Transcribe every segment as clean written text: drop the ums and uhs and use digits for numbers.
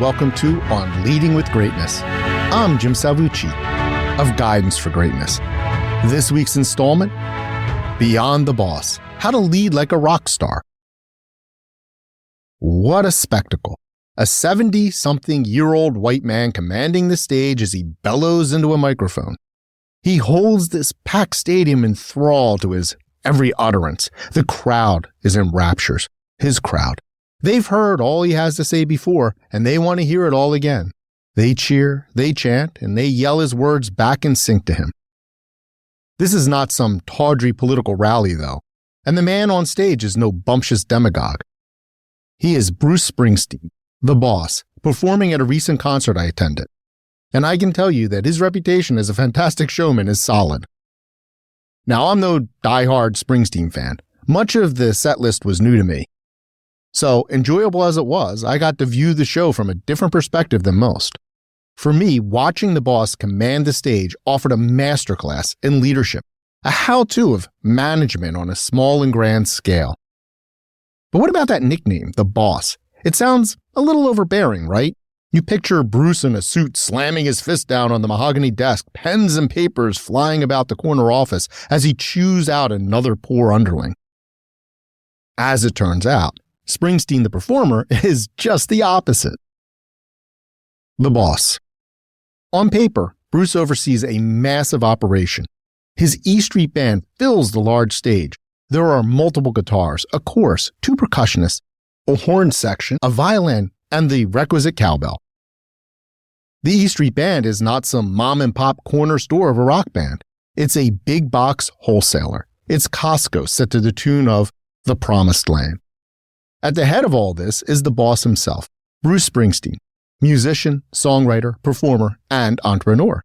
welcome to On Leading with Greatness. I'm Jim Salvucci of Guidance for Greatness. This week's installment, Beyond the Boss, How to Lead Like a Rockstar. What a spectacle. A 70-something-year-old white man commanding the stage as he bellows into a microphone. He holds this packed stadium in thrall to his every utterance. The crowd is in raptures. His crowd. They've heard all he has to say before, and they want to hear it all again. They cheer, they chant, and they yell his words back in sync to him. This is not some tawdry political rally, though, and the man on stage is no bumptious demagogue. He is Bruce Springsteen, the boss, performing at a recent concert I attended, and I can tell you that his reputation as a fantastic showman is solid. Now, I'm no die-hard Springsteen fan. Much of the set list was new to me. So, enjoyable as it was, I got to view the show from a different perspective than most. For me, watching the boss command the stage offered a masterclass in leadership, a how-to of management on a small and grand scale. But what about that nickname, the boss? It sounds a little overbearing, right? You picture Bruce in a suit slamming his fist down on the mahogany desk, pens and papers flying about the corner office as he chews out another poor underling. As it turns out, Springsteen the performer is just the opposite. The boss. On paper, Bruce oversees a massive operation. His E Street Band fills the large stage. There are multiple guitars, a chorus, 2 percussionists, a horn section, a violin, and the requisite cowbell. The E Street Band is not some mom-and-pop corner store of a rock band. It's a big box wholesaler. It's Costco set to the tune of The Promised Land. At the head of all this is the boss himself, Bruce Springsteen, musician, songwriter, performer, and entrepreneur.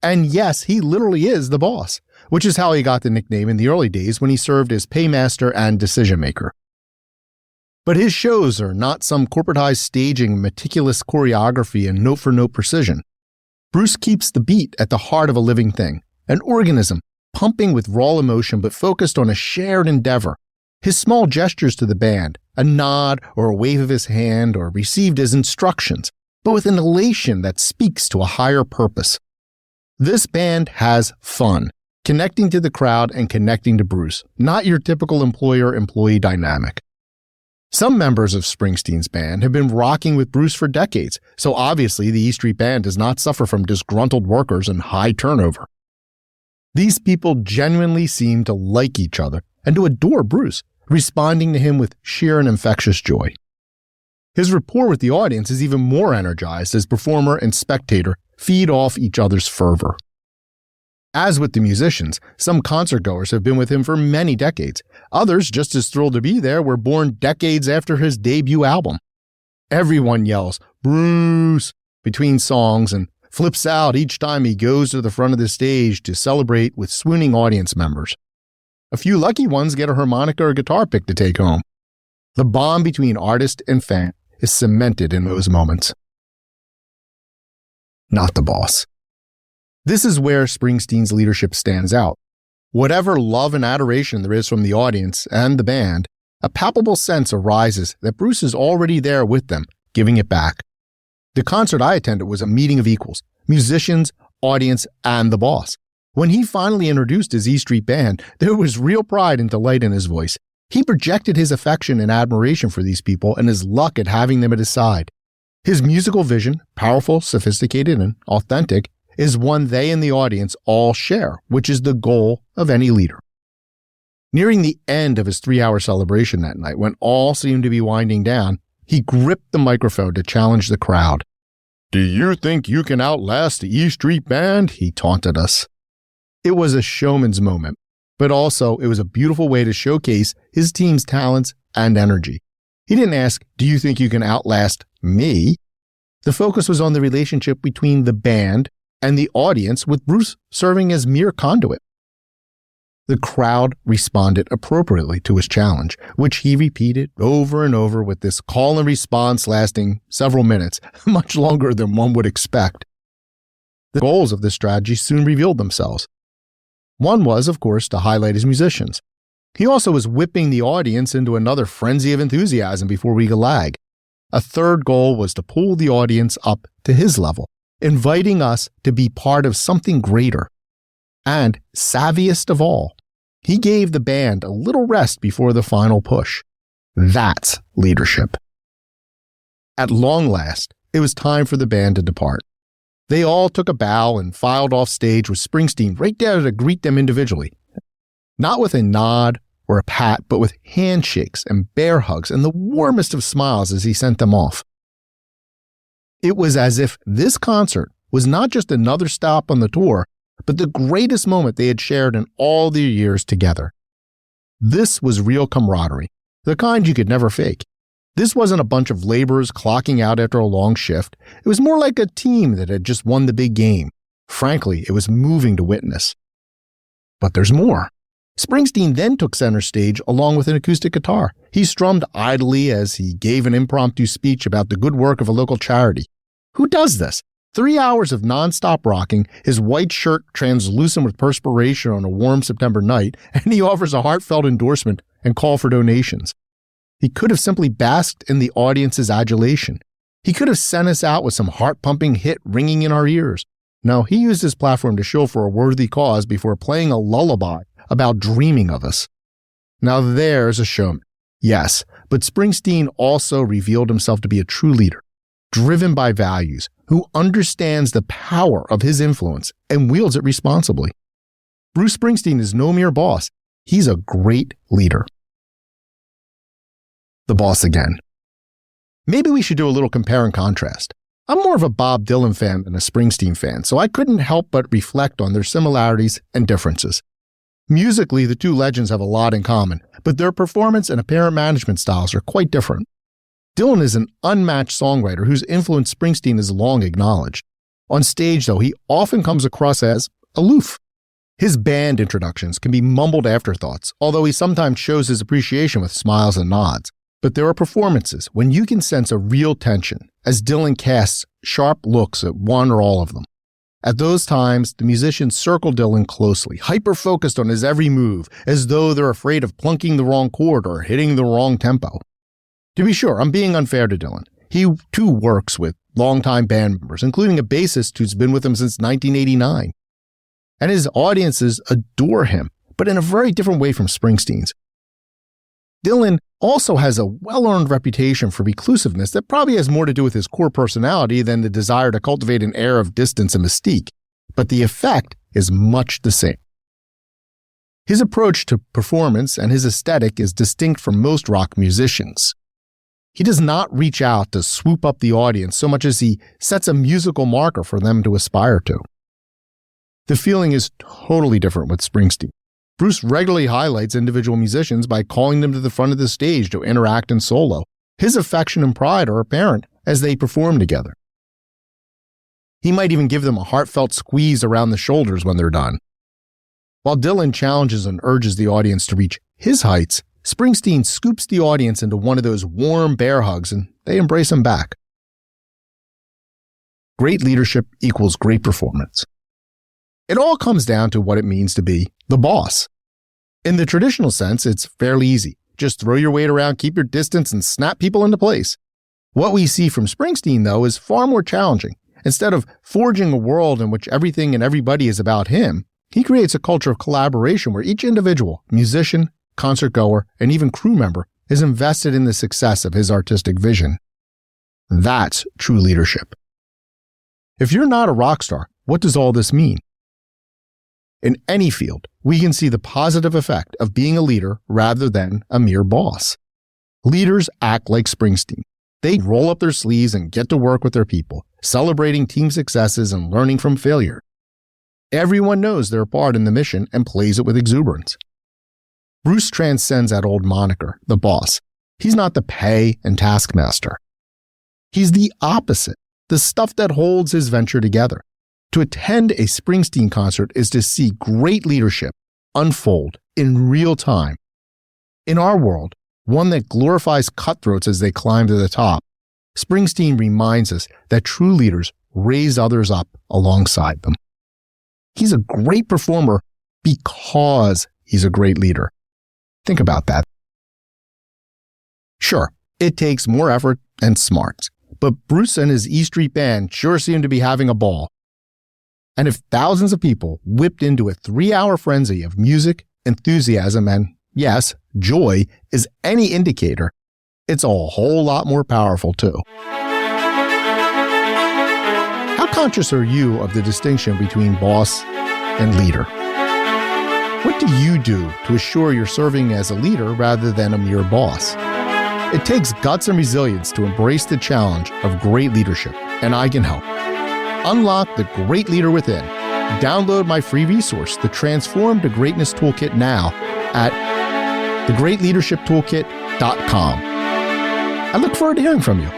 And yes, he literally is the boss, which is how he got the nickname in the early days when he served as paymaster and decision maker. But his shows are not some corporatized staging, meticulous choreography, and note-for-note precision. Bruce keeps the beat at the heart of a living thing, an organism, pumping with raw emotion but focused on a shared endeavor. His small gestures to the band, a nod or a wave of his hand, are received as instructions, but with an elation that speaks to a higher purpose. This band has fun, connecting to the crowd and connecting to Bruce, not your typical employer-employee dynamic. Some members of Springsteen's band have been rocking with Bruce for decades, so obviously the E Street Band does not suffer from disgruntled workers and high turnover. These people genuinely seem to like each other and to adore Bruce, responding to him with sheer and infectious joy. His rapport with the audience is even more energized as performer and spectator feed off each other's fervor. As with the musicians, some concertgoers have been with him for many decades. Others, just as thrilled to be there, were born decades after his debut album. Everyone yells, "Bruce!" between songs and flips out each time he goes to the front of the stage to celebrate with swooning audience members. A few lucky ones get a harmonica or guitar pick to take home. The bond between artist and fan is cemented in those moments. Not the boss. This is where Springsteen's leadership stands out. Whatever love and adoration there is from the audience and the band, a palpable sense arises that Bruce is already there with them, giving it back. The concert I attended was a meeting of equals, musicians, audience, and the boss. When he finally introduced his E Street Band, there was real pride and delight in his voice. He projected his affection and admiration for these people and his luck at having them at his side. His musical vision, powerful, sophisticated, and authentic, is one they and the audience all share, which is the goal of any leader. Nearing the end of his 3-hour celebration that night, when all seemed to be winding down, he gripped the microphone to challenge the crowd. "Do you think you can outlast the E Street Band?" he taunted us. It was a showman's moment, but also it was a beautiful way to showcase his team's talents and energy. He didn't ask, "Do you think you can outlast me?" The focus was on the relationship between the band and the audience, with Bruce serving as mere conduit. The crowd responded appropriately to his challenge, which he repeated over and over with this call and response lasting several minutes, much longer than one would expect. The goals of this strategy soon revealed themselves. One was, of course, to highlight his musicians. He also was whipping the audience into another frenzy of enthusiasm before we could lag. A third goal was to pull the audience up to his level, inviting us to be part of something greater. And, savviest of all, he gave the band a little rest before the final push. That's leadership. At long last, it was time for the band to depart. They all took a bow and filed off stage with Springsteen right there to greet them individually. Not with a nod or a pat, but with handshakes and bear hugs and the warmest of smiles as he sent them off. It was as if this concert was not just another stop on the tour, but the greatest moment they had shared in all their years together. This was real camaraderie, the kind you could never fake. This wasn't a bunch of laborers clocking out after a long shift. It was more like a team that had just won the big game. Frankly, it was moving to witness. But there's more. Springsteen then took center stage along with an acoustic guitar. He strummed idly as he gave an impromptu speech about the good work of a local charity. Who does this? 3 hours of nonstop rocking, his white shirt translucent with perspiration on a warm September night, and he offers a heartfelt endorsement and call for donations. He could have simply basked in the audience's adulation. He could have sent us out with some heart-pumping hit ringing in our ears. No, he used his platform to show for a worthy cause before playing a lullaby about dreaming of us. Now there's a showman. Yes, but Springsteen also revealed himself to be a true leader, driven by values, who understands the power of his influence and wields it responsibly. Bruce Springsteen is no mere boss. He's a great leader. The boss again. Maybe we should do a little compare and contrast. I'm more of a Bob Dylan fan than a Springsteen fan, so I couldn't help but reflect on their similarities and differences. Musically, the two legends have a lot in common, but their performance and apparent management styles are quite different. Dylan is an unmatched songwriter whose influence Springsteen is long acknowledged. On stage, though, he often comes across as aloof. His band introductions can be mumbled afterthoughts, although he sometimes shows his appreciation with smiles and nods. But there are performances when you can sense a real tension, as Dylan casts sharp looks at one or all of them. At those times, the musicians circle Dylan closely, hyper-focused on his every move, as though they're afraid of plunking the wrong chord or hitting the wrong tempo. To be sure, I'm being unfair to Dylan. He, too, works with longtime band members, including a bassist who's been with him since 1989. And his audiences adore him, but in a very different way from Springsteen's. Dylan also has a well-earned reputation for reclusiveness that probably has more to do with his core personality than the desire to cultivate an air of distance and mystique, but the effect is much the same. His approach to performance and his aesthetic is distinct from most rock musicians. He does not reach out to swoop up the audience so much as he sets a musical marker for them to aspire to. The feeling is totally different with Springsteen. Bruce regularly highlights individual musicians by calling them to the front of the stage to interact and solo. His affection and pride are apparent as they perform together. He might even give them a heartfelt squeeze around the shoulders when they're done. While Dylan challenges and urges the audience to reach his heights, Springsteen scoops the audience into one of those warm bear hugs and they embrace him back. Great leadership equals great performance. It all comes down to what it means to be the boss. In the traditional sense, it's fairly easy. Just throw your weight around, keep your distance, and snap people into place. What we see from Springsteen, though, is far more challenging. Instead of forging a world in which everything and everybody is about him, he creates a culture of collaboration where each individual, musician, concert goer, and even crew member is invested in the success of his artistic vision. That's true leadership. If you're not a rock star, what does all this mean? In any field, we can see the positive effect of being a leader rather than a mere boss. Leaders act like Springsteen. They roll up their sleeves and get to work with their people, celebrating team successes and learning from failure. Everyone knows their part in the mission and plays it with exuberance. Bruce transcends that old moniker, the boss. He's not the pay and taskmaster. He's the opposite, the stuff that holds his venture together. To attend a Springsteen concert is to see great leadership unfold in real time. In our world, one that glorifies cutthroats as they climb to the top, Springsteen reminds us that true leaders raise others up alongside them. He's a great performer because he's a great leader. Think about that. Sure, it takes more effort and smart. But Bruce and his E Street Band sure seem to be having a ball. And if thousands of people whipped into a 3-hour frenzy of music, enthusiasm, and, yes, joy is any indicator, it's a whole lot more powerful too. How conscious are you of the distinction between boss and leader? What do you do to assure you're serving as a leader rather than a mere boss? It takes guts and resilience to embrace the challenge of great leadership, and I can help. Unlock the great leader within. Download my free resource, the Transform to Greatness Toolkit, now at thegreatleadershiptoolkit.com. I look forward to hearing from you.